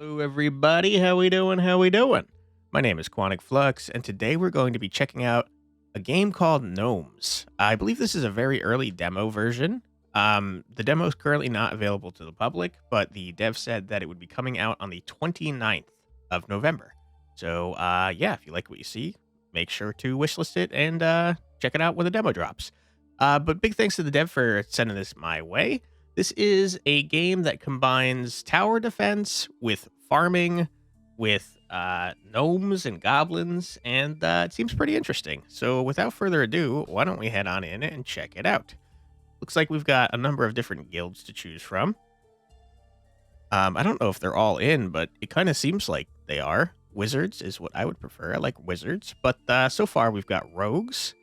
Hello, everybody. How we doing? How we doing? My name is Quantic Flux, and today we're going to be checking out a game called Gnomes. I believe this is a very early demo version. The demo is currently not available to the public, but the dev said that it would be coming out on the 29th of November. So, yeah, if you like what you see, make sure to wishlist it and check it out when the demo drops. But big thanks to the dev for sending this my way. This is a game that combines tower defense with farming, with gnomes and goblins, and it seems pretty interesting. So, without further ado, why don't we head on in and check it out? Looks like we've got a number of different guilds to choose from. I don't know if they're all in, but it kind of seems like they are. Wizards is what I would prefer. I like wizards, but so far we've got rogues.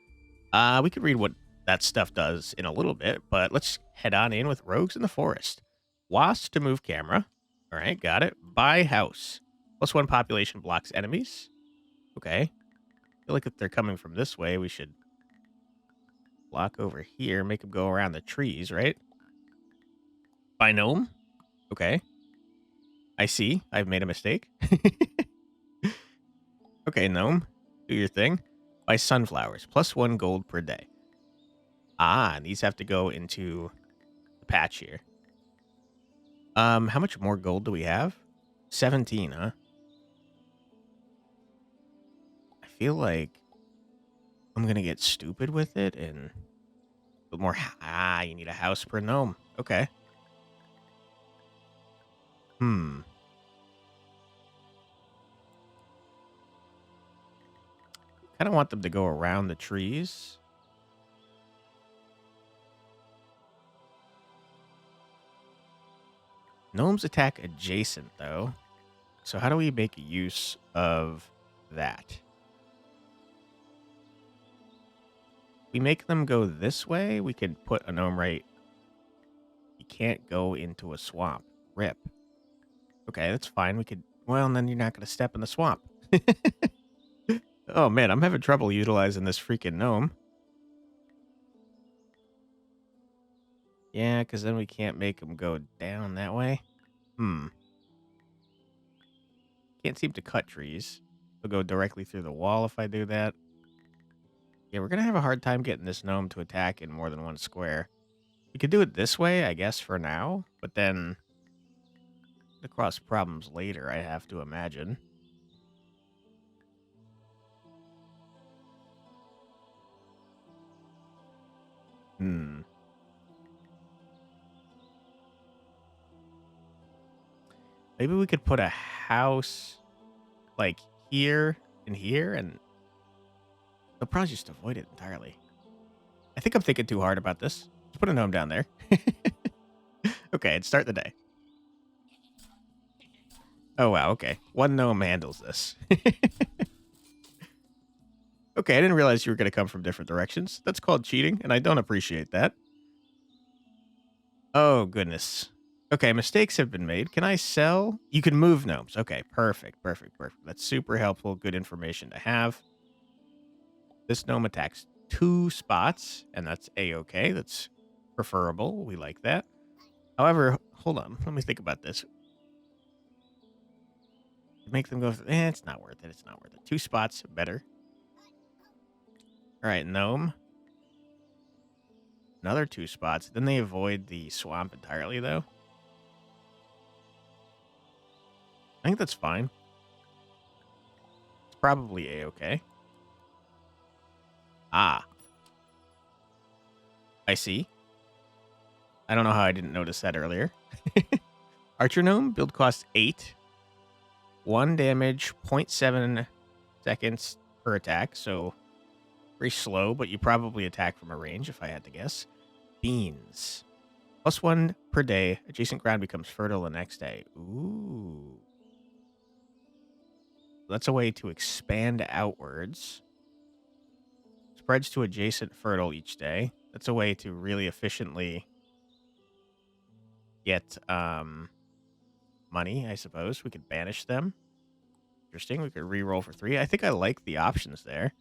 We could read what that stuff does in a little bit, but let's head on in with rogues in the forest. Wasp to move camera. All right, got it. Buy house. +1 population blocks enemies. Okay. I feel like if they're coming from this way, we should block over here, make them go around the trees, right? Buy gnome. Okay. I see. I've made a mistake. Okay, gnome. Do your thing. Buy sunflowers. +1 gold per day. Ah, and these have to go into the patch here. How much more gold do we have? 17, huh? I feel like I'm gonna get stupid with it and put more. You need a house per gnome. Okay. Hmm. Kind of want them to go around the trees. Gnomes attack adjacent, though. So how do we make use of that? We make them go this way. We could put a gnome right. You can't go into a swamp. Rip. Okay, that's fine. We could. Well, and then you're not going to step in the swamp. Oh man, I'm having trouble utilizing this freaking gnome. Yeah, because then we can't make him go down that way. Can't seem to cut trees. They'll go directly through the wall if I do that. Yeah, we're going to have a hard time getting this gnome to attack in more than one square. We could do it this way, I guess, for now. But then, to cause problems later, I have to imagine. Maybe we could put a house, like, here and here, and they'll probably just avoid it entirely. I think I'm thinking too hard about this. Let's put a gnome down there. Okay, and start the day. Oh, wow, okay. One gnome handles this. Okay, I didn't realize you were going to come from different directions. That's called cheating, and I don't appreciate that. Oh, goodness. Okay, mistakes have been made. Can I sell? You can move gnomes. Okay, perfect, perfect, perfect. That's super helpful. Good information to have. This gnome attacks 2 spots, and that's A-okay. That's preferable. We like that. However, hold on. Let me think about this. Make them go, it's not worth it. It's not worth it. 2 spots, better. All right, gnome. Another 2 spots. Then they avoid the swamp entirely, though. I think that's fine. It's probably A-okay. Ah. I see. I don't know how I didn't notice that earlier. Archer gnome, build cost 8. 1 damage, 0.7 seconds per attack, so very slow, but you probably attack from a range, if I had to guess. Beans. +1 per day. Adjacent ground becomes fertile the next day. Ooh. That's a way to expand outwards. Spreads to adjacent fertile each day. That's a way to really efficiently get money, I suppose. We could banish them. Interesting. We could re-roll for 3. I think I like the options there.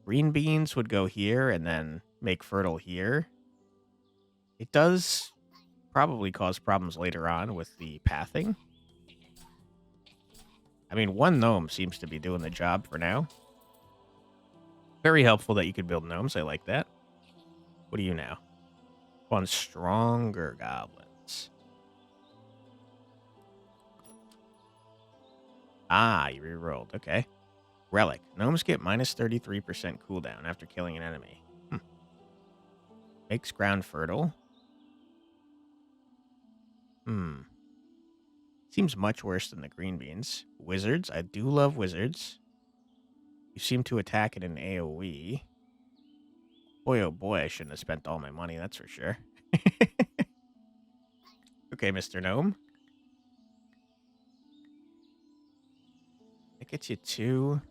Green beans would go here and then make fertile here. It does probably cause problems later on with the pathing. I mean, one gnome seems to be doing the job for now. Very helpful that you could build gnomes. I like that. What are you now? One stronger goblins. Ah, you rerolled. Okay. Relic. Gnomes get minus 33% cooldown after killing an enemy. Makes ground fertile. Seems much worse than the green beans. Wizards. I do love wizards. You seem to attack it in AoE. Boy, oh boy, I shouldn't have spent all my money, that's for sure. Okay, Mr. Gnome. That gets you 2.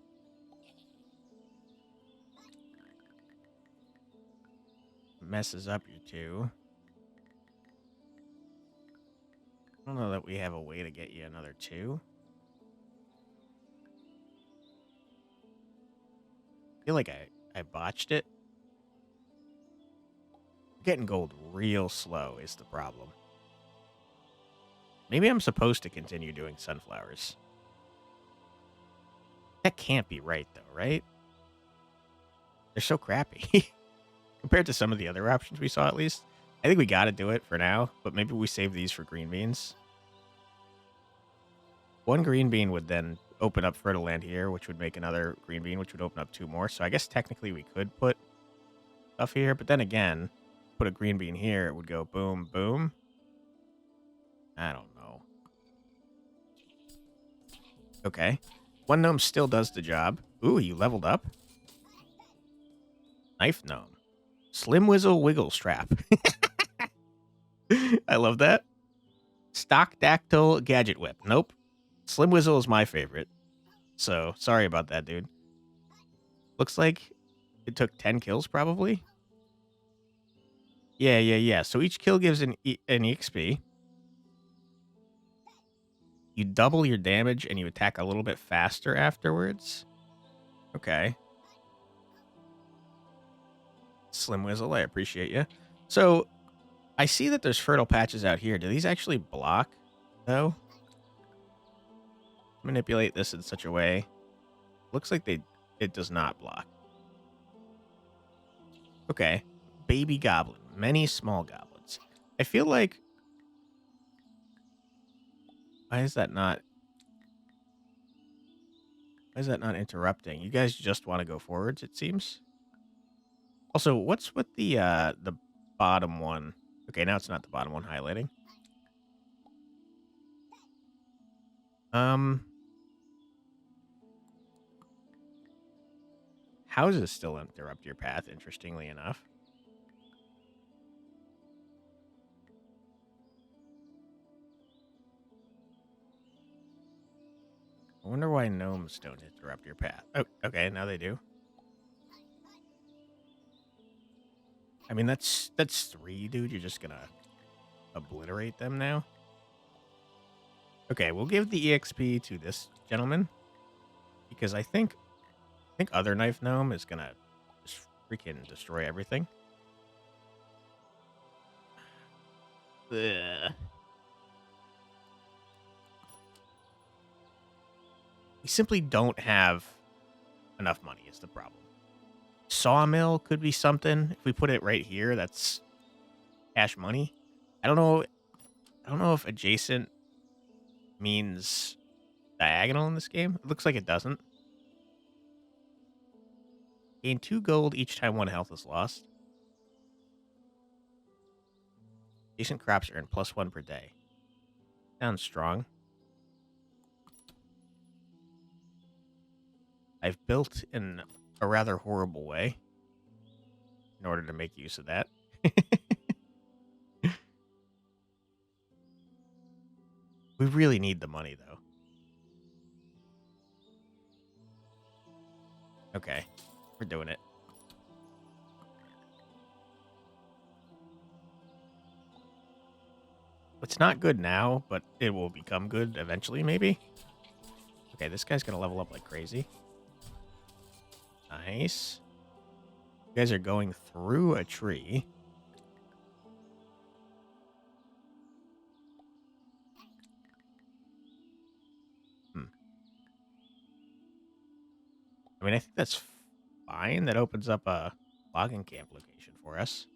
Messes up your 2. I don't know that we have a way to get you another 2. I feel like I botched it. Getting gold real slow is the problem. Maybe I'm supposed to continue doing sunflowers. That can't be right, though, right? They're so crappy. Compared to some of the other options we saw, at least. I think we gotta do it for now, but maybe we save these for green beans. One green bean would then open up fertile land here, which would make another green bean, which would open up 2 more. So I guess technically we could put stuff here, but then again, put a green bean here, it would go boom, boom. I don't know. Okay. One gnome still does the job. Ooh, you leveled up. Knife gnome. Slim Whizzle Wiggle Strap. I love that. Stock Dactyl Gadget Whip. Nope. Slim Whizzle is my favorite. So, sorry about that, dude. Looks like it took 10 kills, probably. Yeah. So each kill gives an EXP. You double your damage and you attack a little bit faster afterwards. Okay. Slim Whizzle, I appreciate you. So, I see that there's fertile patches out here. Do these actually block, though? Manipulate this in such a way. Looks like it does not block. Okay. Baby goblin. Many small goblins. I feel like... Why is that not interrupting? You guys just want to go forwards, it seems. Also, what's with the bottom one? Okay, now it's not the bottom one highlighting. Houses still interrupt your path, interestingly enough. I wonder why gnomes don't interrupt your path. Oh, okay, now they do. I mean, that's 3, dude. You're just gonna obliterate them now? Okay, we'll give the EXP to this gentleman. Because I think other knife gnome is gonna just freaking destroy everything. Ugh. We simply don't have enough money is the problem. Sawmill could be something. If we put it right here, that's cash money. I don't know if adjacent means diagonal in this game. It looks like it doesn't. Gain 2 gold each time 1 health is lost. Adjacent crops earn +1 per day. Sounds strong. I've built in a rather horrible way in order to make use of that. We really need the money, though. Okay, we're doing it. It's not good now, but it will become good eventually, maybe. Okay, this guy's gonna level up like crazy. Nice. You guys are going through a tree. I mean, I think that's fine. That opens up a logging camp location for us.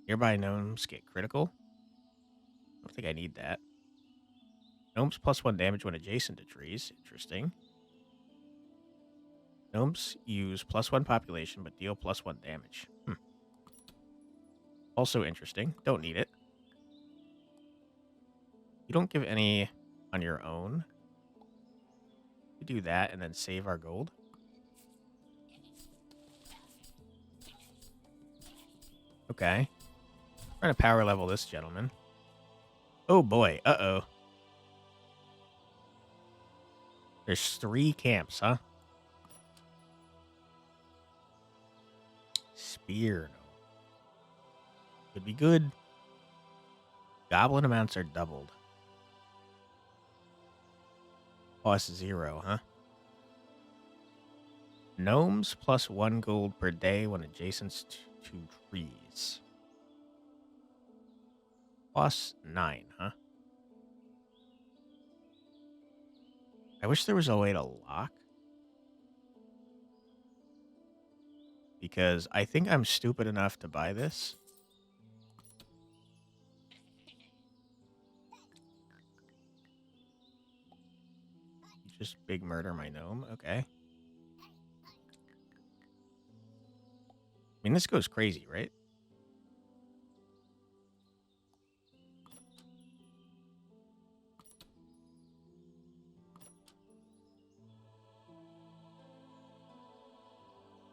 Nearby gnomes get critical. I don't think I need that. Gnomes +1 damage when adjacent to trees. Interesting. Gnomes use +1 population, but deal +1 damage. Also interesting. Don't need it. You don't give any on your own. We do that and then save our gold. Okay. Trying to power level this gentleman. Oh boy. Uh-oh. There's 3 camps, huh? Spear. Could be good. Goblin amounts are doubled. Cost 0, huh? Gnomes +1 gold per day when adjacent to trees. +9, huh? I wish there was a way to lock. Because I think I'm stupid enough to buy this. You just big murder my gnome. Okay. I mean, this goes crazy, right?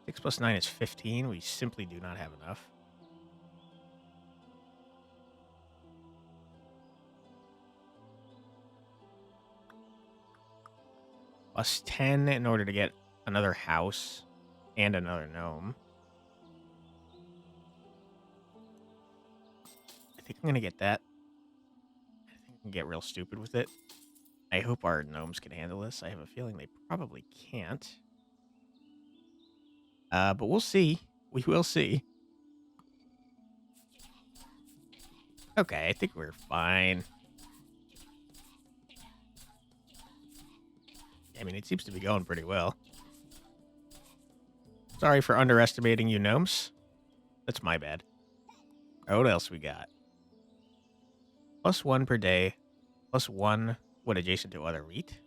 Six plus 9 is 15. We simply do not have enough. +10 in order to get another house and another gnome. I think I'm going to get that. I think I can get real stupid with it. I hope our gnomes can handle this. I have a feeling they probably can't. But we'll see. We will see. Okay, I think we're fine. I mean, it seems to be going pretty well. Sorry for underestimating you, gnomes. That's my bad. Right, what else we got? +1 per day. +1 when adjacent to other wheat.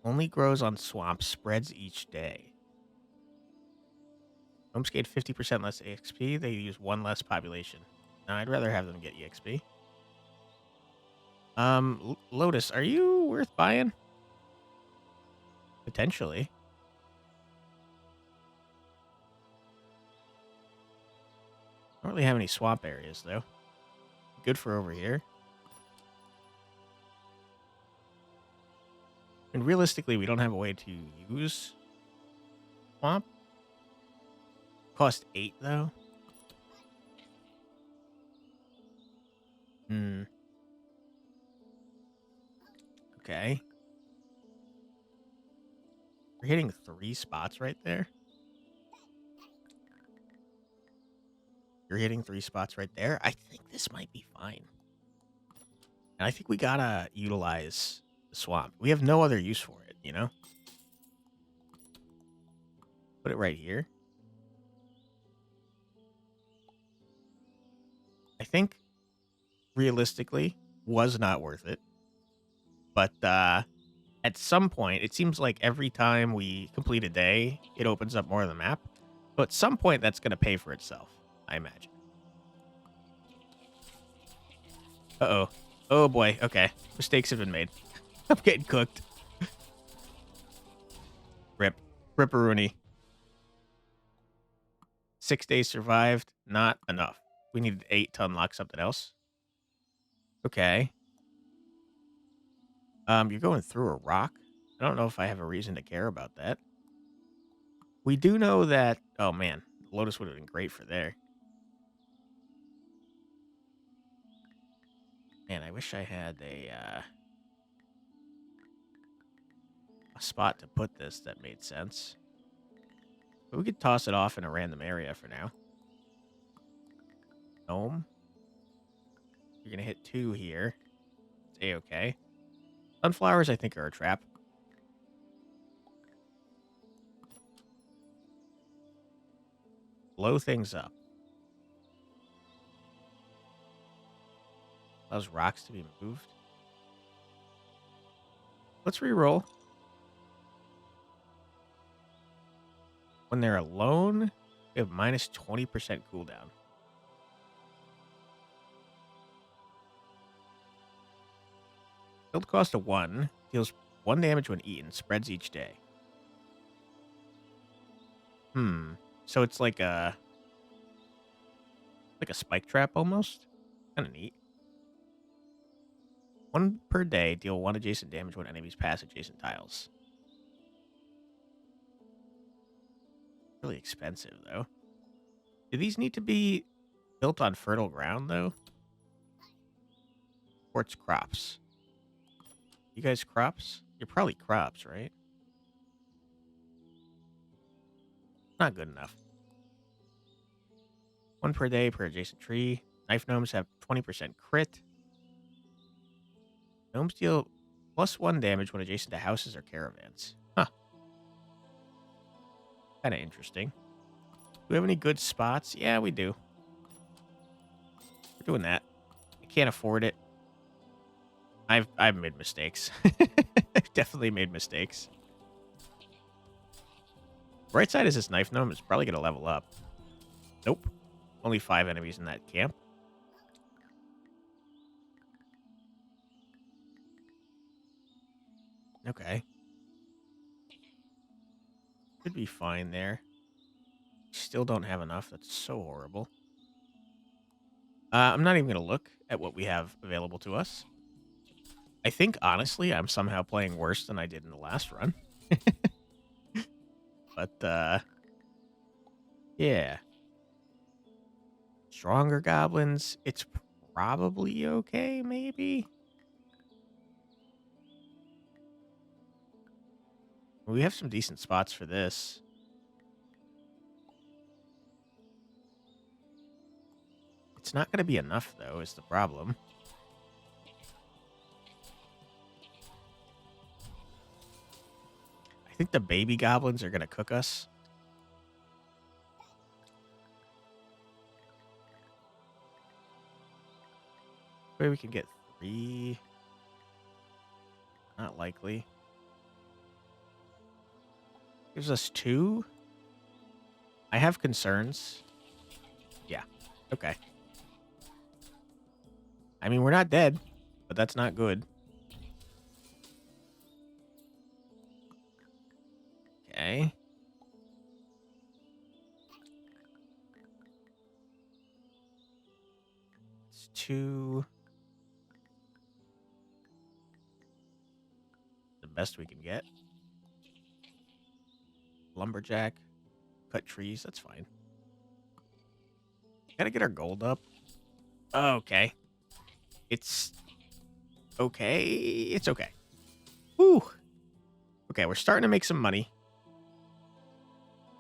Only grows on swamp spreads each day. Gnomes gain 50% less EXP. They use 1 less population. Now, I'd rather have them get EXP. Lotus, are you worth buying? Potentially. Don't really have any swamp areas, though. Good for over here. And realistically, we don't have a way to use swamp. Cost 8, though. Okay. We're hitting 3 spots right there. You're hitting 3 spots right there. I think this might be fine. And I think we gotta utilize the swamp. We have no other use for it, you know? Put it right here. I think, realistically, was not worth it. But at some point, it seems like every time we complete a day, it opens up more of the map. So at some point, that's going to pay for itself, I imagine. Uh-oh. Oh, boy. Okay. Mistakes have been made. I'm getting cooked. Rip. Ripperoonie. 6 days survived. Not enough. We needed 8 to unlock something else. Okay. You're going through a rock. I don't know if I have a reason to care about that. We do know that... Oh, man. Lotus would have been great for there. Man, I wish I had a spot to put this that made sense. But we could toss it off in a random area for now. Gnome. You're going to hit 2 here. It's A-okay. Sunflowers, I think, are a trap. blow things up. Allows rocks to be moved. Let's re-roll. When they're alone, they have minus 20% cooldown. Build cost of 1. Deals 1 damage when eaten. Spreads each day. So it's like a spike trap almost. Kind of neat. 1 per day. Deal 1 adjacent damage when enemies pass adjacent tiles. Really expensive, though. Do these need to be built on fertile ground, though? Supports crops. You guys crops? You're probably crops, right? Not good enough. 1 per day per adjacent tree. Knife gnomes have 20% crit. Gnomes deal plus 1 damage when adjacent to houses or caravans. Huh. Kind of interesting. Do we have any good spots? Yeah, we do. We're doing that. I can't afford it. I've made mistakes. I've definitely made mistakes. Right side is this knife gnome. It's probably going to level up. Nope. Only 5 enemies in that camp. Okay. Should be fine there. Still don't have enough. That's so horrible. I'm not even going to look at what we have available to us. I think, honestly, I'm somehow playing worse than I did in the last run. But, yeah. Stronger goblins. It's probably okay, maybe? We have some decent spots for this. It's not going to be enough, though, is the problem. I think the baby goblins are going to cook us. Maybe we can get 3. Not likely. Gives us 2. I have concerns. Yeah. Okay. I mean, we're not dead, but that's not good. Okay. It's 2. The best we can get. Lumberjack. Cut trees. That's fine. Gotta get our gold up. Okay. It's okay. It's okay. Whew. Okay, we're starting to make some money.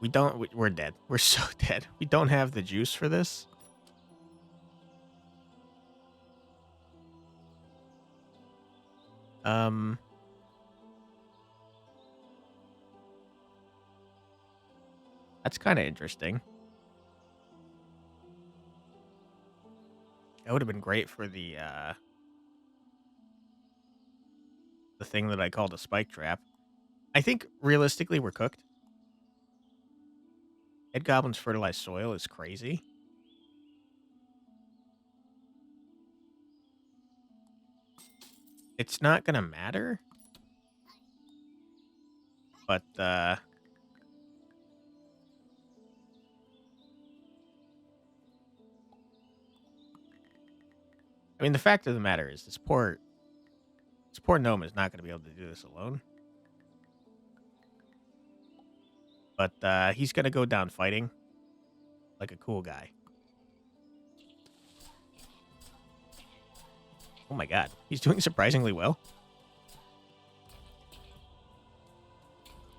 We're dead. We're so dead. We don't have the juice for this. That's kind of interesting. That would have been great for the thing that I called a spike trap. I think realistically we're cooked. Head goblins fertilized soil is crazy. It's not gonna matter. But I mean, the fact of the matter is this poor gnome is not gonna be able to do this alone. But he's gonna go down fighting like a cool guy. Oh my god, he's doing surprisingly well.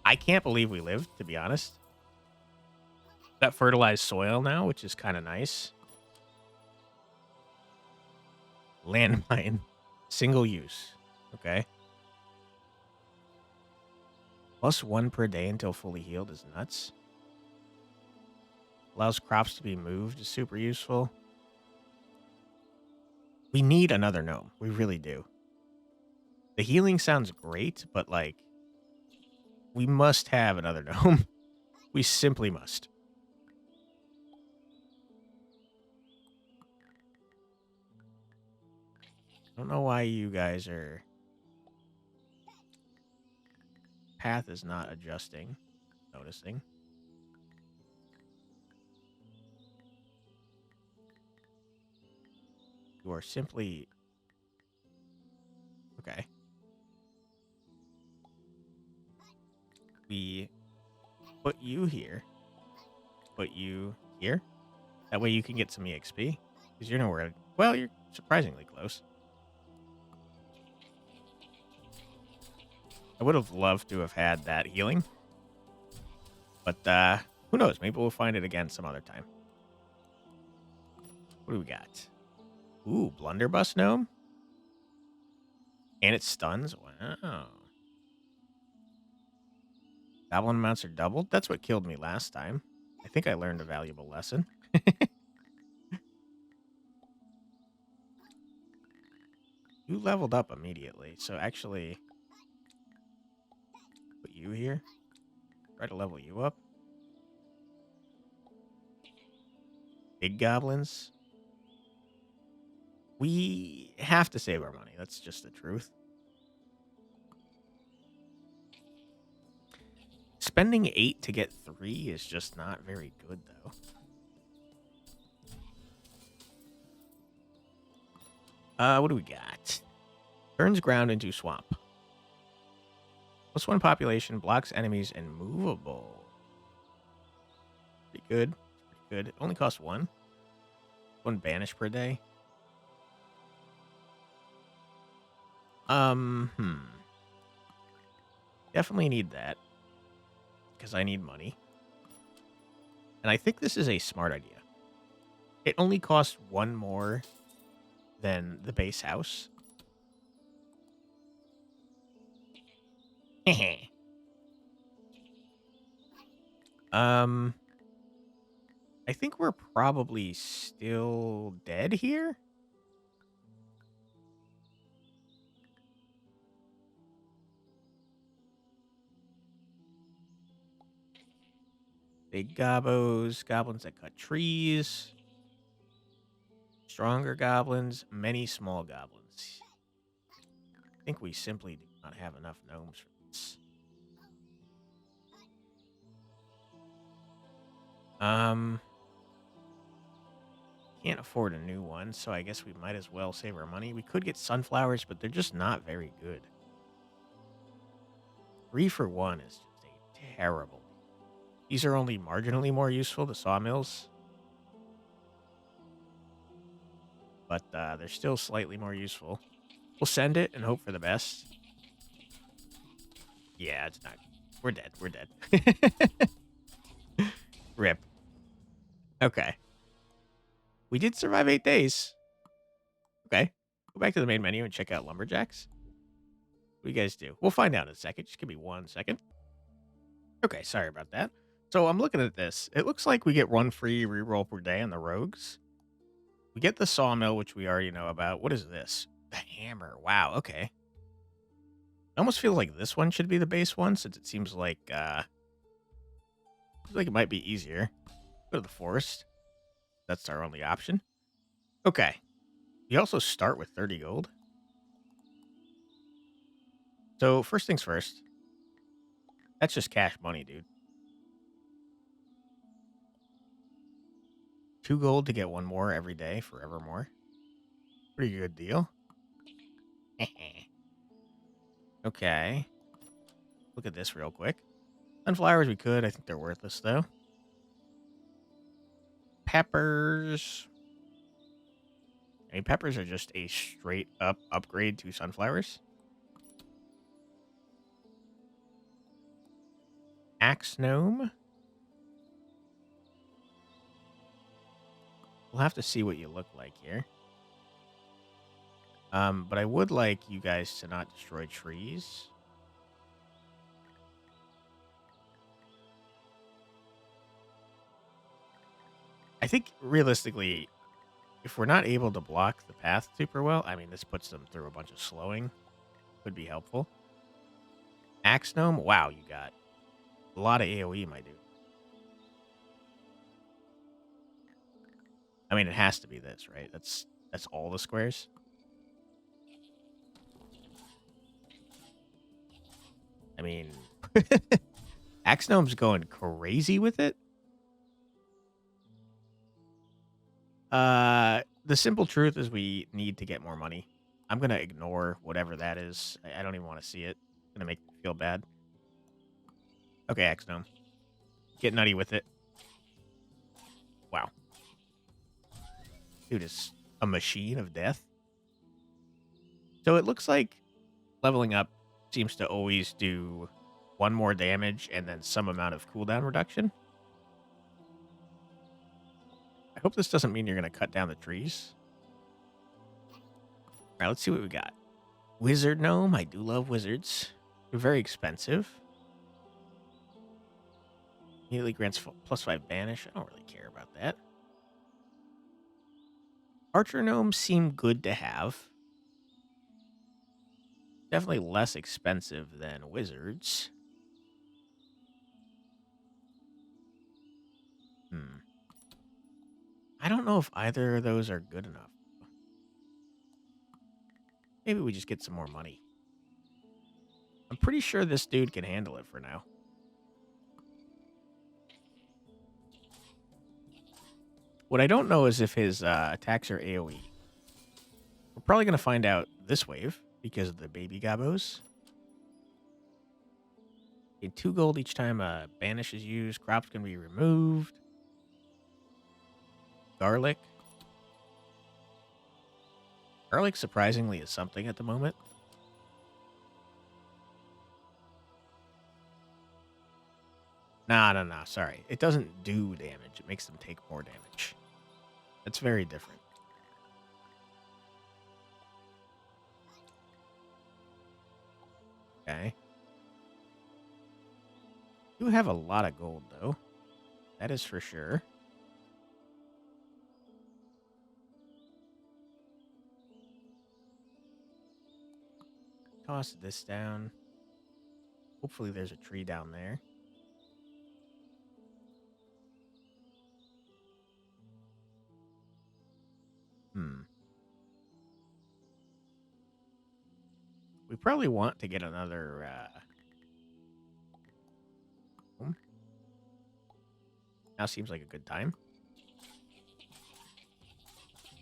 I can't believe we lived, to be honest. Got fertilized soil now, which is kind of nice. Landmine. Single use. Okay. Plus 1 per day until fully healed is nuts. Allows crops to be moved is super useful. We need another gnome. We really do. The healing sounds great, but like, we must have another gnome. We simply must. I don't know why you guys are... Path is not adjusting. Noticing. You are simply... Okay. We put you here. Put you here. That way you can get some EXP. Because you're nowhere... Well, you're surprisingly close. I would have loved to have had that healing. But, who knows? Maybe we'll find it again some other time. What do we got? Ooh, Blunderbuss Gnome? And it stuns? Wow. Goblin amounts are doubled? That's what killed me last time. I think I learned a valuable lesson. You leveled up immediately, so actually... Put you here. Try to level you up. Big goblins. We have to save our money. That's just the truth. Spending 8 to get 3 is just not very good, though. What do we got? Turns ground into swamp. +1 population, blocks enemies, and movable. Pretty good. Pretty good. It only costs 1. 1 banish per day. Definitely need that. Because I need money. And I think this is a smart idea. It only costs 1 more than the base house. I think we're probably still dead here. Big gobbos, goblins that cut trees. Stronger goblins, many small goblins. I think we simply do not have enough gnomes for this. Can't afford a new one, so I guess we might as well save our money. We could get sunflowers, but they're just not very good. 3 for 1 is just a terrible. These are only marginally more useful, the sawmills. But they're still slightly more useful. We'll send it and hope for the best. Yeah, it's not. We're dead. We're dead. Rip. Okay. We did survive 8 days. Okay. Go back to the main menu and check out Lumberjacks. What do you guys do? We'll find out in a second. Just give me 1 second. Okay, sorry about that. So I'm looking at this. It looks like we get 1 free reroll per day on the rogues. We get the sawmill, which we already know about. What is this? The hammer. Wow, okay. I almost feel like this one should be the base one, since it seems like it might be easier. Go to the forest. That's our only option. Okay. You also start with 30 gold. So first things first. That's just cash money, dude. 2 gold to get 1 more every day forevermore. Pretty good deal. Okay. Look at this real quick. Sunflowers we could. I think they're worthless, though. Peppers. I mean, peppers are just a straight up upgrade to sunflowers. Axe gnome. We'll have to see what you look like here. But I would like you guys to not destroy trees. I think realistically, if we're not able to block the path super well, I mean, this puts them through a bunch of slowing. Would be helpful. Axe Gnome, wow, you got a lot of AoE, my dude. I mean, it has to be this, right? That's all the squares. I mean, Axe Gnome's going crazy with it. The simple truth is we need to get more money. I'm gonna ignore whatever that is. I don't even want to see it. It's gonna make me feel bad. Okay, Axe Gnome. Get nutty with it. Wow. Dude is a machine of death. So it looks like leveling up seems to always do one more damage and then some amount of cooldown reduction. I hope this doesn't mean you're going to cut down the trees. All right, let's see what we got. Wizard Gnome. I do love wizards. They're very expensive. Immediately grants +5 banish. I don't really care about that. Archer Gnomes seem good to have. Definitely less expensive than wizards. I don't know if either of those are good enough. Maybe we just get some more money. I'm pretty sure this dude can handle it for now. What I don't know is if his attacks are AoE. We're probably going to find out this wave because of the baby gobos. In 2 gold each time a banish is used, crops can be removed. Garlic. Garlic surprisingly is something at the moment. Nah, sorry. It doesn't do damage. It makes them take more damage. That's very different. Okay. Do have a lot of gold, though. That is for sure. Toss this down. Hopefully there's a tree down there. We probably want to get another now seems like a good time.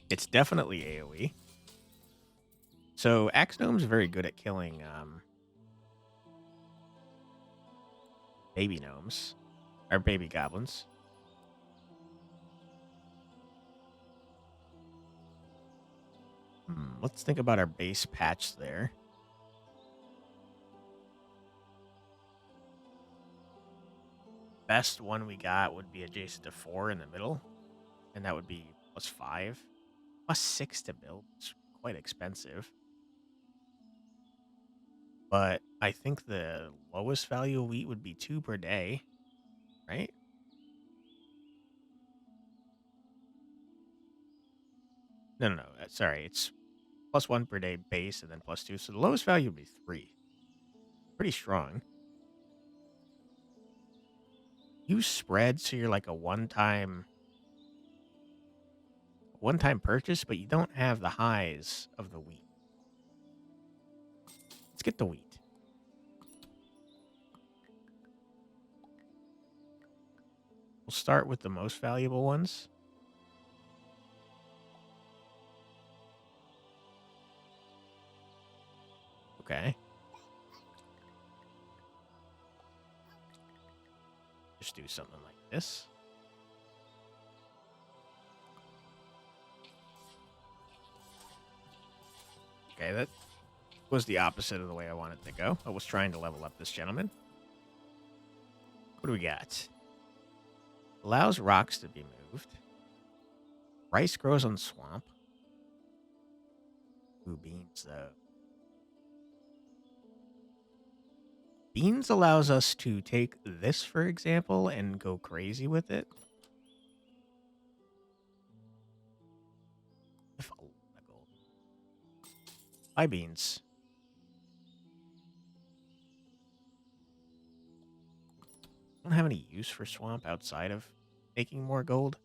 It's definitely AoE. So Axe Gnome's very good at killing baby gnomes. Or baby goblins. Let's think about our base patch there. Best one we got would be adjacent to 4 in the middle. And that would be +5. +6 to build. It's quite expensive. But I think the lowest value of wheat would be 2 per day. Right? No. Sorry. It's +1 per day base and then +2. So the lowest value would be 3. Pretty strong. Use spread so you're like a one-time purchase, but you don't have the highs of the wheat. Let's get the wheat. We'll start with the most valuable ones. Okay. Just do something like this. Okay, that was the opposite of the way I wanted to go. I was trying to level up this gentleman. What do we got? Allows rocks to be moved. Rice grows on swamp. Ooh, beans, though. Beans allows us to take this, for example, and go crazy with it. Buy beans. I don't have any use for swamp outside of making more gold.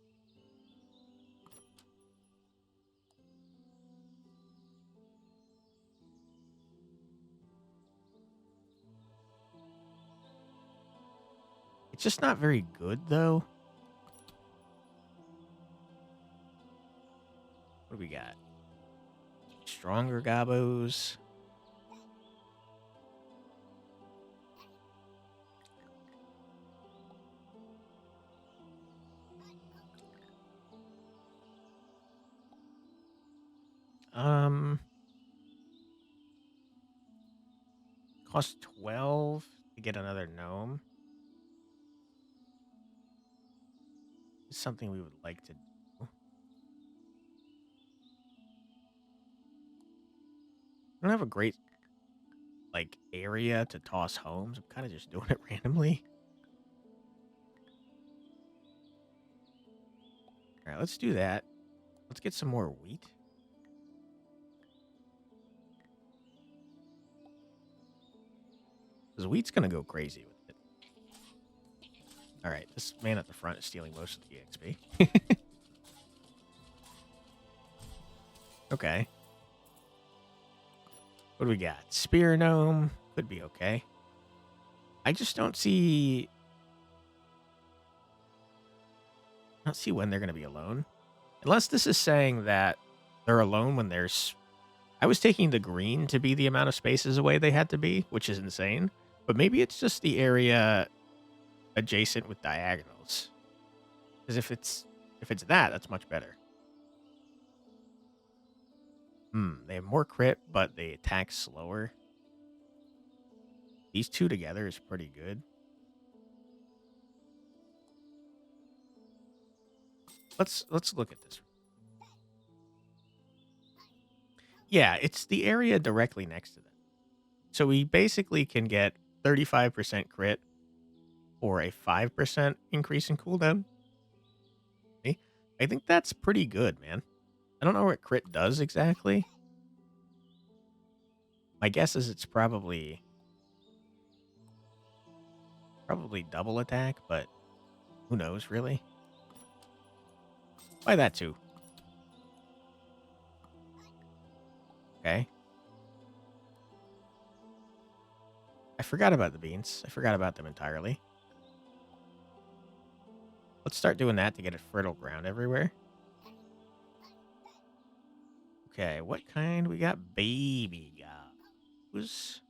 It's just not very good, though. What do we got? Stronger gobos. Cost 12 to get another gnome. It's something we would like to do. I don't have a great like area to toss homes. I'm kind of just doing it randomly. All right, let's do that. Let's get some more wheat. Because wheat's going to go crazy with it. All right, this man at the front is stealing most of the XP. Okay. What do we got? Spear gnome. Could be okay. I just don't see when they're going to be alone. Unless this is saying that they're alone when there's... I was taking the green to be the amount of spaces away they had to be, which is insane. But maybe it's just the area adjacent with diagonals. Because if it's that, that's much better. They have more crit, but they attack slower. These two together is pretty good. Let's look at this. Yeah, it's the area directly next to them. So we basically can get 35% crit or a 5% increase in cooldown. I think that's pretty good, man. I don't know what crit does exactly. My guess is it's probably double attack, but who knows, really? Buy that too. Okay. I forgot about the beans. I forgot about them entirely. Let's start doing that to get a fertile ground everywhere. Okay, what kind? We got baby gobs.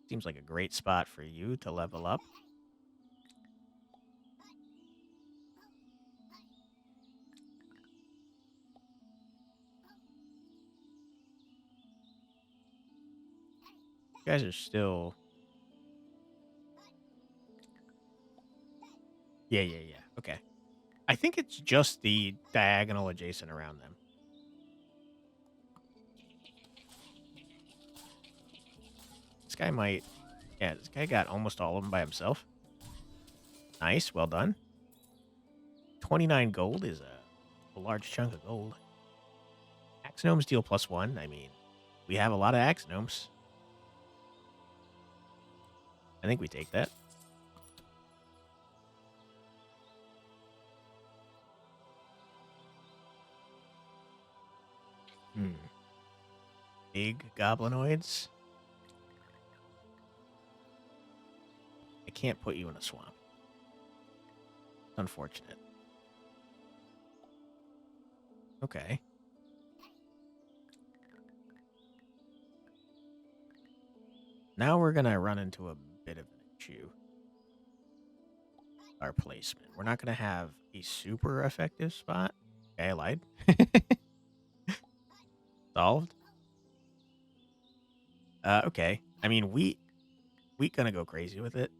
Seems like a great spot for you to level up. You guys are still... Yeah. Okay. I think it's just the diagonal adjacent around them. This guy might... Yeah, this guy got almost all of them by himself. Nice, well done. 29 gold is a large chunk of gold. Axe gnomes deal +1. I mean, we have a lot of axe gnomes. I think we take that. Big goblinoids. I can't put you in a swamp. Unfortunate. Okay. Now we're going to run into a bit of an issue. Our placement. We're not going to have a super effective spot. Okay, I lied. Solved. Okay. I mean, wheat gonna go crazy with it.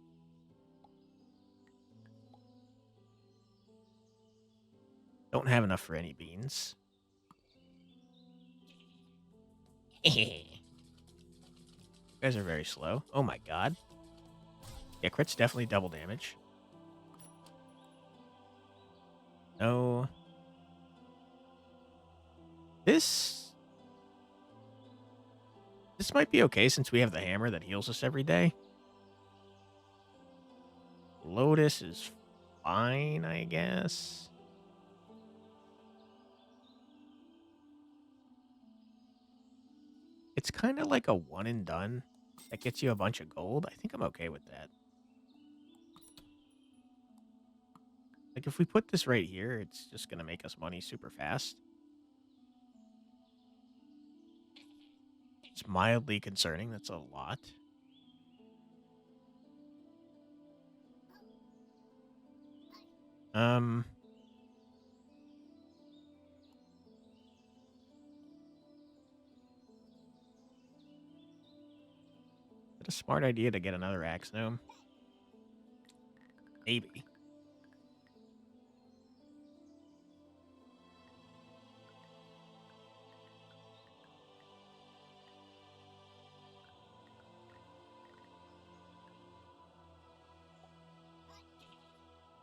Don't have enough for any beans. You guys are very slow. Oh my god. Yeah, crit's definitely double damage. No. This This might be okay since we have the hammer that heals us every day. Lotus is fine, I guess. It's kind of like a one and done that gets you a bunch of gold. I think I'm okay with that. Like, if we put this right here, it's just going to make us money super fast. It's mildly concerning. That's a lot. Um, is it a smart idea to get another axe gnome? Maybe.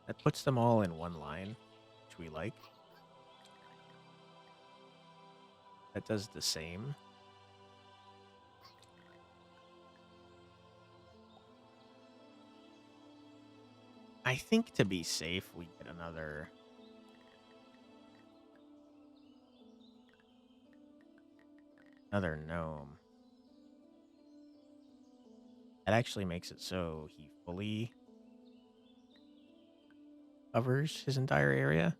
That puts them all in one line, which we like. That does the same. I think to be safe, we get another gnome. That actually makes it so he fully covers his entire area.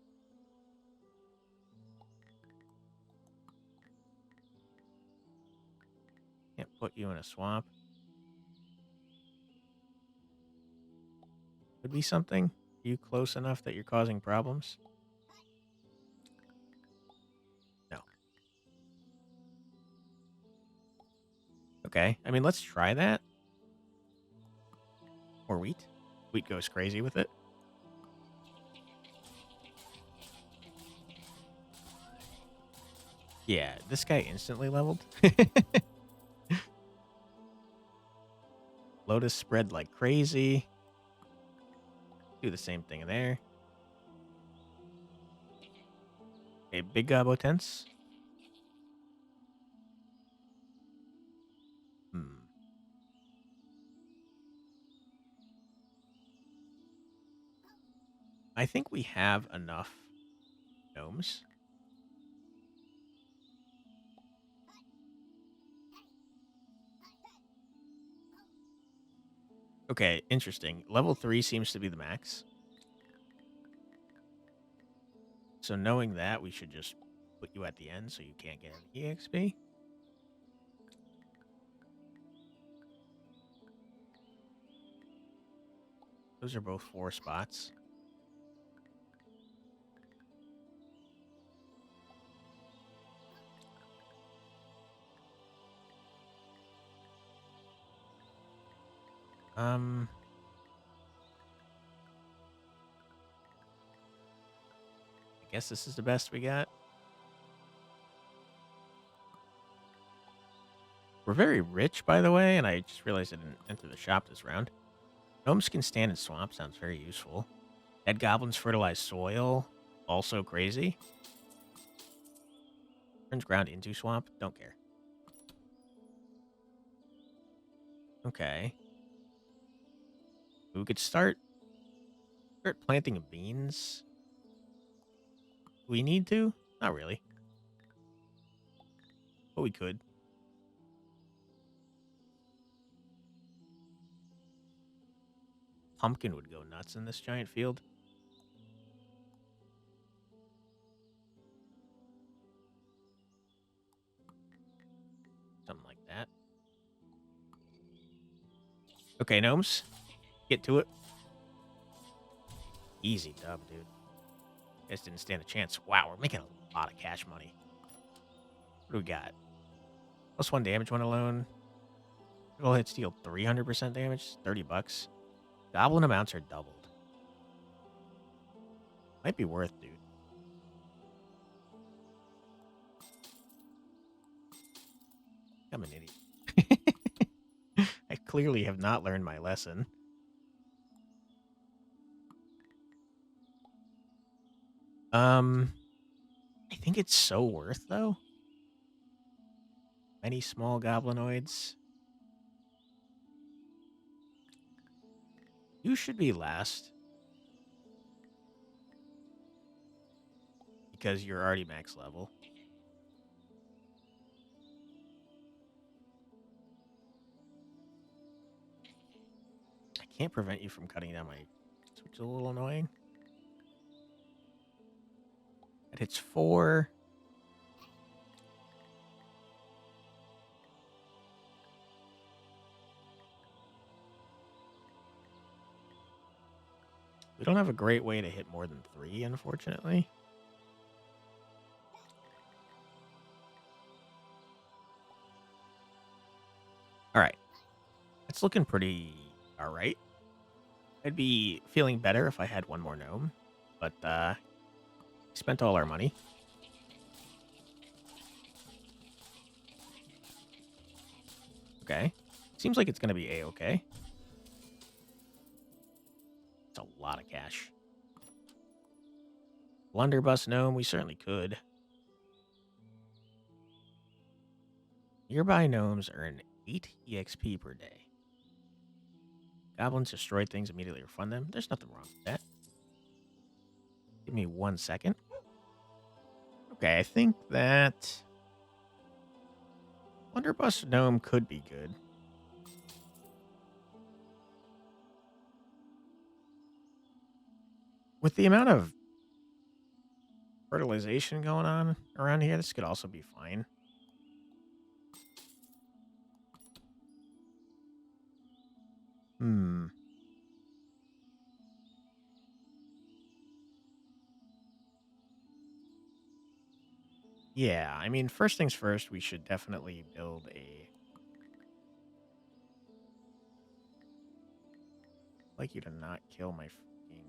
Can't put you in a swamp. Could be something. Are you close enough that you're causing problems? No. Okay. I mean, let's try that. Or wheat. Wheat goes crazy with it. Yeah, this guy instantly leveled. Lotus spread like crazy. Do the same thing there. Okay, big tense. I think we have enough gnomes. Okay, interesting. Level 3 seems to be the max. So knowing that, we should just put you at the end so you can't get any EXP. Those are both 4 spots. I guess this is the best we got. We're very rich, by the way, and I just realized I didn't enter the shop this round. Gnomes can stand in swamp, sounds very useful. Dead goblins fertilize soil, also crazy. Turns ground into swamp, don't care. Okay. We could start planting beans. Do we need to? Not really. But we could. Pumpkin would go nuts in this giant field. Something like that. Okay, gnomes. Get to it. Easy dub, dude. Guys didn't stand a chance. Wow, we're making a lot of cash money. What do we got? +1 damage when alone. Critical hits deal 300% damage. $30. Goblin amounts are doubled. Might be worth, dude. I'm an idiot. I clearly have not learned my lesson. I think it's so worth, though. Many small goblinoids. You should be last. Because you're already max level. I can't prevent you from cutting down my switch. Is a little annoying. It hits 4. We don't have a great way to hit more than 3, unfortunately. All right. It's looking pretty all right. I'd be feeling better if I had one more gnome, but spent all our money. Okay. Seems like it's going to be A-okay. It's a lot of cash. Blunderbuss gnome, we certainly could. Nearby gnomes earn 8 EXP per day. Goblins destroy things immediately or fund them. There's nothing wrong with that. Give me 1 second. Okay, I think that Blunderbuss gnome could be good. With the amount of fertilization going on around here, this could also be fine. Yeah, I mean, first things first, we should definitely build a... I'd like you to not kill my freaking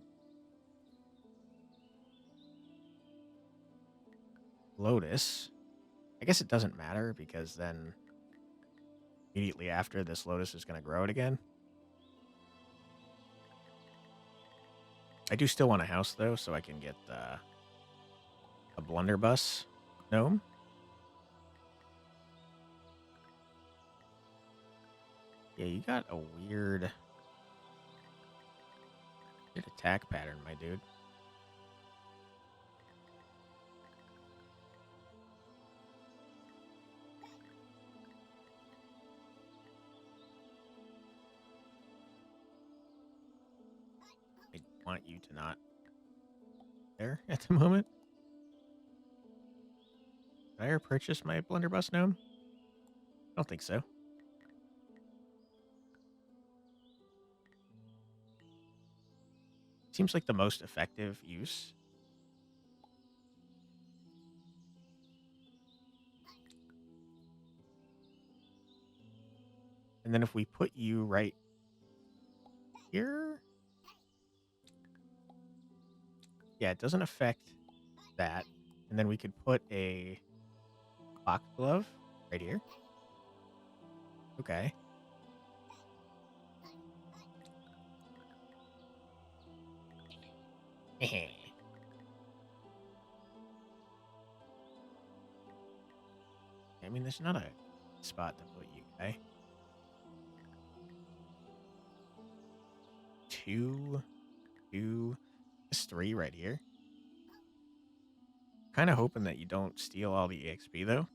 lotus. I guess it doesn't matter because then immediately after this lotus is going to grow it again. I do still want a house though, so I can get a blunderbuss gnome. Yeah, you got a weird attack pattern, my dude. I want you to not there at the moment. Did I ever purchase my blunderbuss gnome? I don't think so. Seems like the most effective use. And then if we put you right here... Yeah, it doesn't affect that. And then we could put a box glove right here. Okay. I mean, there's not a spot to put you, okay? 2, 2, just 3 right here. Kind of hoping that you don't steal all the EXP, though.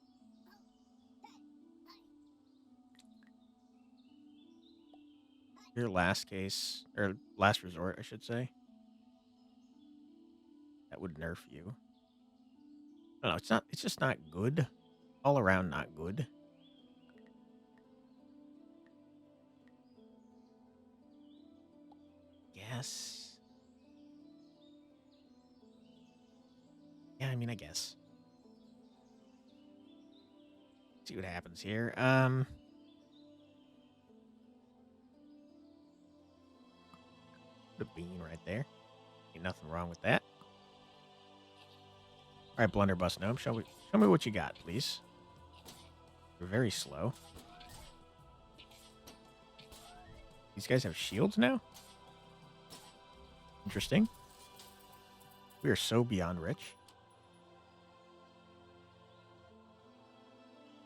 Your last case, or last resort, I should say. That would nerf you. I don't know, it's just not good. All around not good. Yes. Yeah, I mean, I guess. See what happens here. Put a bean right there. Ain't nothing wrong with that. All right, blunderbuss gnome, show me what you got, please. You're very slow. These guys have shields now? Interesting. We are so beyond rich.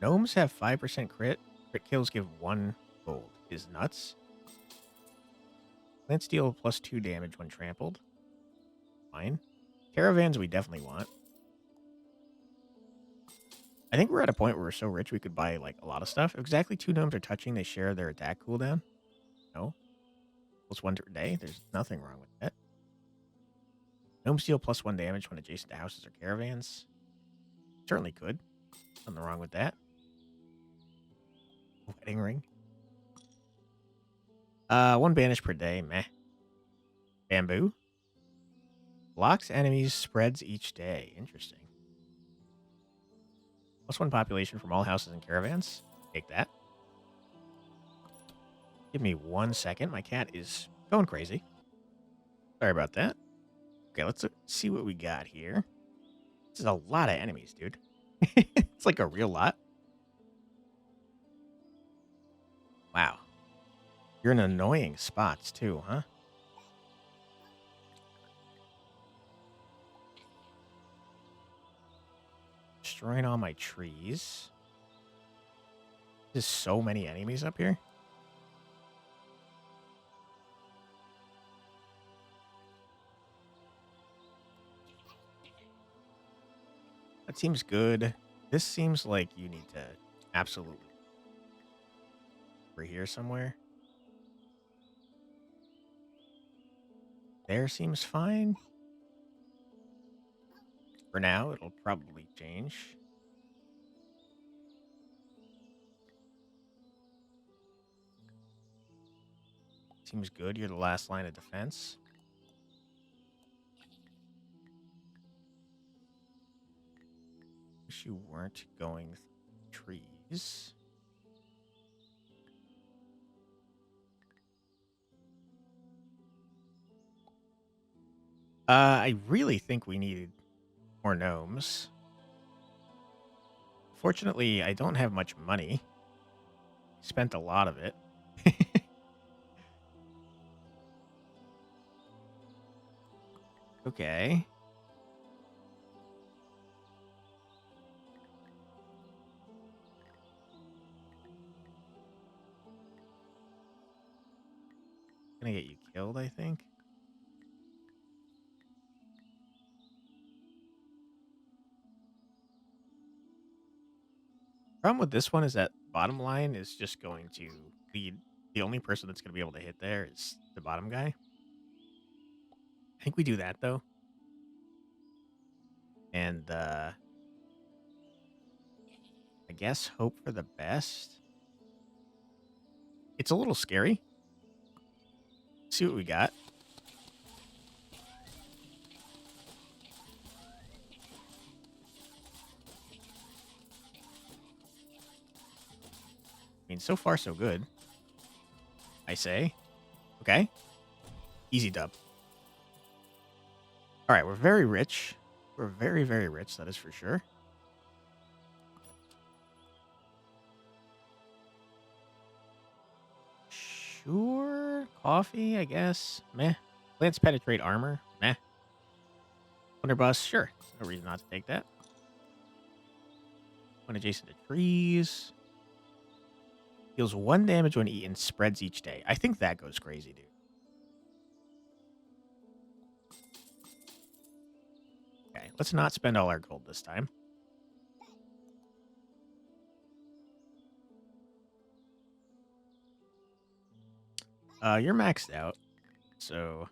Gnomes have 5% crit. Crit kills give 1 gold. Is nuts. Plants deal +2 damage when trampled. Fine. Caravans we definitely want. I think we're at a point where we're so rich we could buy, like, a lot of stuff. If exactly 2 gnomes are touching, they share their attack cooldown. No. +1 per day. There's nothing wrong with that. Gnomes deal +1 damage when adjacent to houses or caravans. Certainly could. Nothing wrong with that. Wedding ring. 1 banish per day. Meh. Bamboo. Blocks enemies, spreads each day. Interesting. +1 population from all houses and caravans. Take that. Give me 1 second. My cat is going crazy. Sorry about that. Okay, let's see what we got here. This is a lot of enemies, dude. It's like a real lot. Wow. You're in annoying spots, too, huh? Destroying all my trees. There's so many enemies up here. That seems good. This seems like you need to absolutely... Over here somewhere. There seems fine. For now, it'll probably change. Seems good. You're the last line of defense. Wish you weren't going through trees. I really think we needed more gnomes. Fortunately, I don't have much money. Spent a lot of it. Okay. Gonna get you killed, I think. Problem with this one is that bottom line is just going to lead. The only person that's going to be able to hit there is the bottom guy. I think we do that, though. And, I guess hope for the best. It's a little scary. See what we got. I mean, so far, so good. I say. Okay. Easy dub. All right, we're very rich. We're very, very rich, that is for sure. Sure. Coffee, I guess. Meh. Plants penetrate armor. Meh. Blunderbuss. Sure. No reason not to take that. One adjacent to trees. Deals 1 damage when eaten. Spreads each day. I think that goes crazy, dude. Okay, let's not spend all our gold this time. You're maxed out, so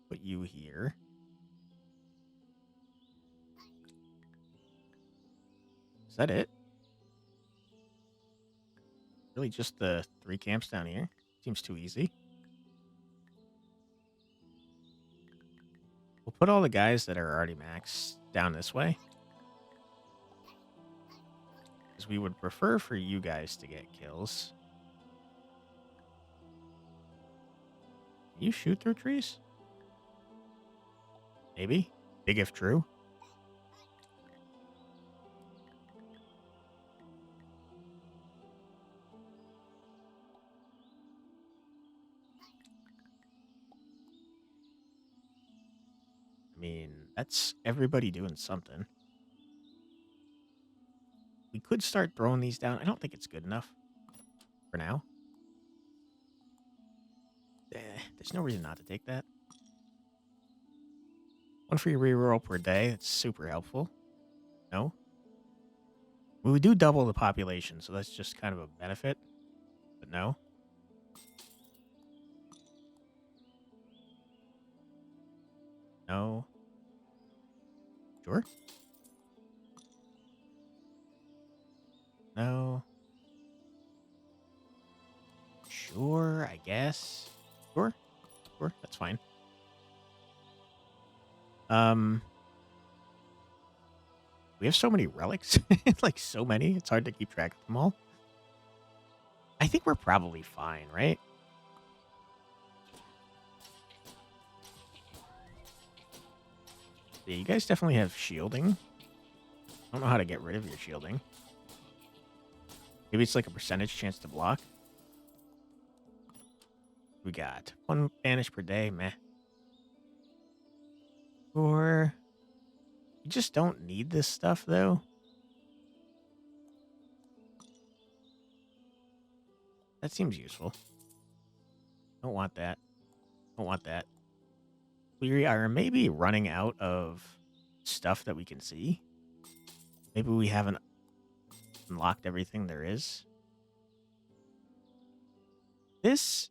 put you here. Is that it? Really just the 3 camps down here? Seems too easy. We'll put all the guys that are already maxed down this way. Because we would prefer for you guys to get kills. Can you shoot through trees? Maybe. Big if true. I mean, that's everybody doing something. we could start throwing these down. I don't think it's good enough for now. There's no reason not to take that. One free reroll per day. That's super helpful. No? We would do double the population, so that's just kind of a benefit. But no. No. Sure. No. Sure, I guess. Sure. Sure, that's fine. We have so many relics. Like, so many. It's hard to keep track of them all. I think we're probably fine, right? Yeah, you guys definitely have shielding. I don't know how to get rid of your shielding. Maybe it's like a percentage chance to block. We got 1 banish per day. Meh. Or you just don't need this stuff, though. That seems useful. Don't want that. Don't want that. We are maybe running out of stuff that we can see. Maybe we haven't unlocked everything there is. This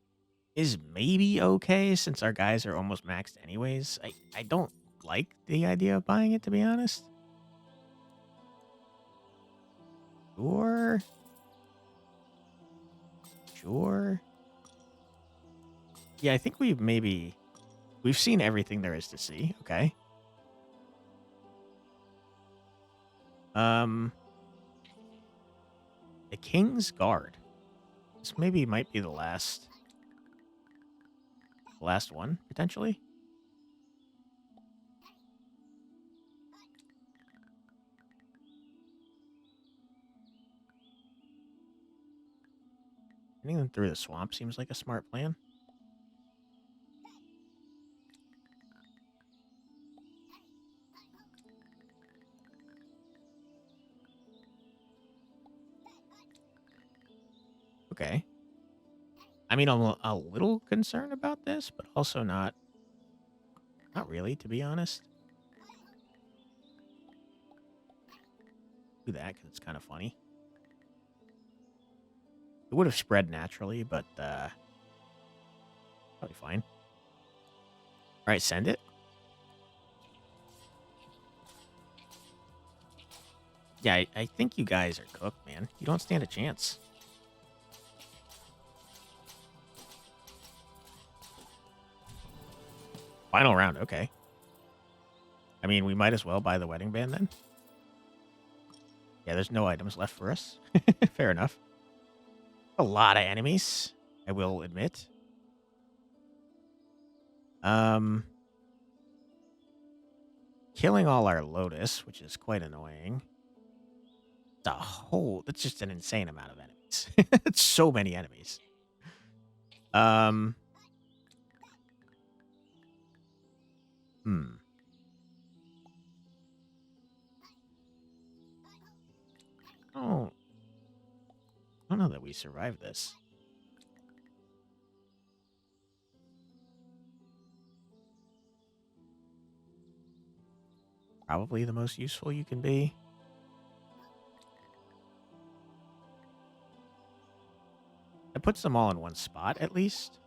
is maybe okay since our guys are almost maxed anyways. I don't like the idea of buying it, to be honest. Sure. Sure. Yeah, I think we've seen everything there is to see. Okay. The King's Guard. This maybe might be the last one, potentially. Sending them through the swamp seems like a smart plan. Okay. I mean, I'm a little concerned about this, but also not really, to be honest. Do that because it's kind of funny. It would have spread naturally, but probably fine. All right, send it. Yeah, I think you guys are cooked, man. You don't stand a chance. Final round, okay. I mean, we might as well buy the wedding band then. Yeah, there's no items left for us. Fair enough. A lot of enemies, I will admit. Killing all our Lotus, which is quite annoying. That's just an insane amount of enemies. It's so many enemies. Oh, I don't know that we survived this. Probably the most useful you can be. It puts them all in one spot, at least.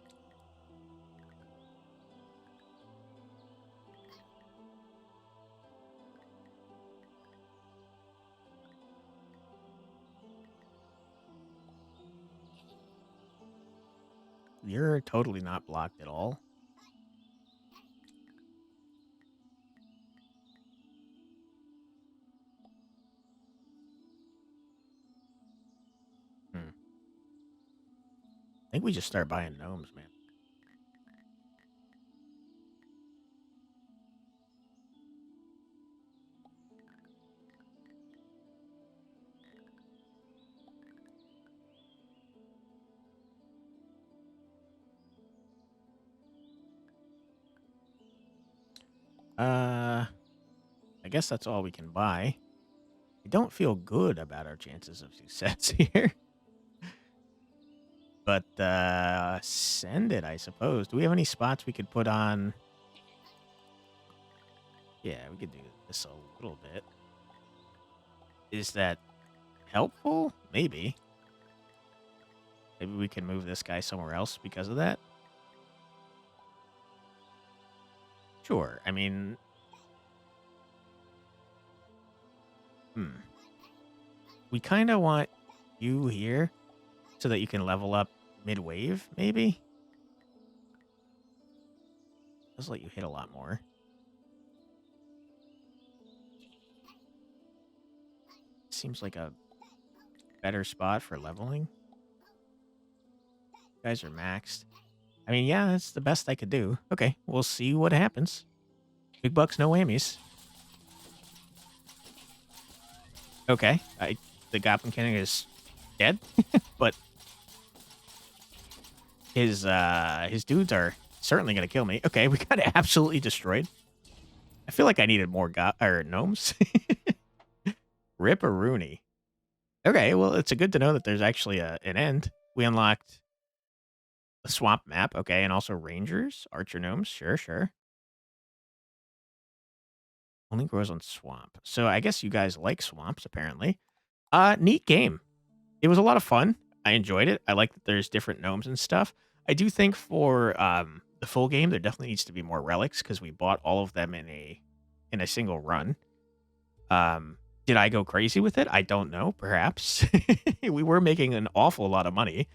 You're totally not blocked at all. I think we just start buying gnomes, man. I guess that's all we can buy. I don't feel good about our chances of success here. But send it, I suppose. Do we have any spots we could put on? Yeah, we could do this a little bit. Is that helpful? Maybe. Maybe we can move this guy somewhere else because of that. Sure. I mean, we kind of want you here so that you can level up mid-wave, maybe? Let's let you hit a lot more. Seems like a better spot for leveling. You guys are maxed. I mean, yeah, that's the best I could do. Okay, we'll see what happens. Big bucks, no whammies. Okay, the Goblin King is dead, but his dudes are certainly gonna kill me. Okay, we got absolutely destroyed. I feel like I needed more gnomes. Rip a Rooney. Okay, well, it's good to know that there's actually an end. We unlocked the swamp map, okay, and also rangers, archer gnomes. Sure, sure. Only grows on swamp. So I guess you guys like swamps, apparently. Neat game. It was a lot of fun. I enjoyed it. I like that there's different gnomes and stuff. I do think for the full game, there definitely needs to be more relics because we bought all of them in a single run. Did I go crazy with it? I don't know. Perhaps we were making an awful lot of money.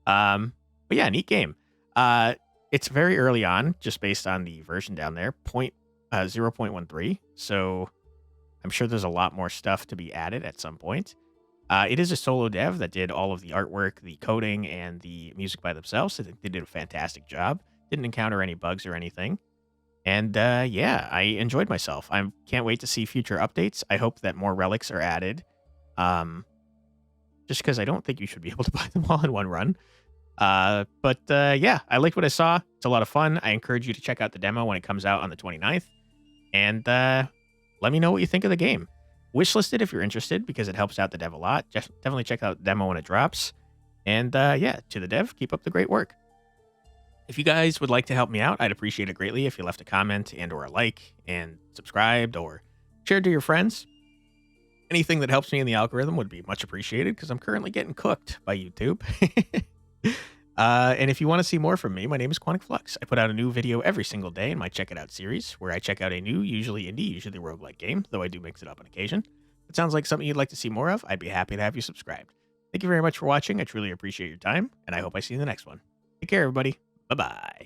But yeah, neat game. It's very early on, just based on the version down there, 0.13. So I'm sure there's a lot more stuff to be added at some point. It is a solo dev that did all of the artwork, the coding, and the music by themselves. So they did a fantastic job. Didn't encounter any bugs or anything. And yeah, I enjoyed myself. I can't wait to see future updates. I hope that more relics are added. Just because I don't think you should be able to buy them all in one run. But yeah, I liked what I saw. It's a lot of fun. I encourage you to check out the demo when it comes out on the 29th. And let me know what you think of the game. Wishlist it if you're interested because it helps out the dev a lot. Just definitely check out the demo when it drops. And yeah, to the dev, keep up the great work. If you guys would like to help me out, I'd appreciate it greatly if you left a comment and or a like and subscribed or shared to your friends. Anything that helps me in the algorithm would be much appreciated because I'm currently getting cooked by YouTube. And if you want to see more from me, my name is Quantic Flux. I put out a new video every single day in my Check It Out series, where I check out a new, usually indie, usually roguelike game, though I do mix it up on occasion. If it sounds like something you'd like to see more of, I'd be happy to have you subscribed. Thank you very much for watching. I truly appreciate your time, and I hope I see you in the next one. Take care, everybody. Bye-bye.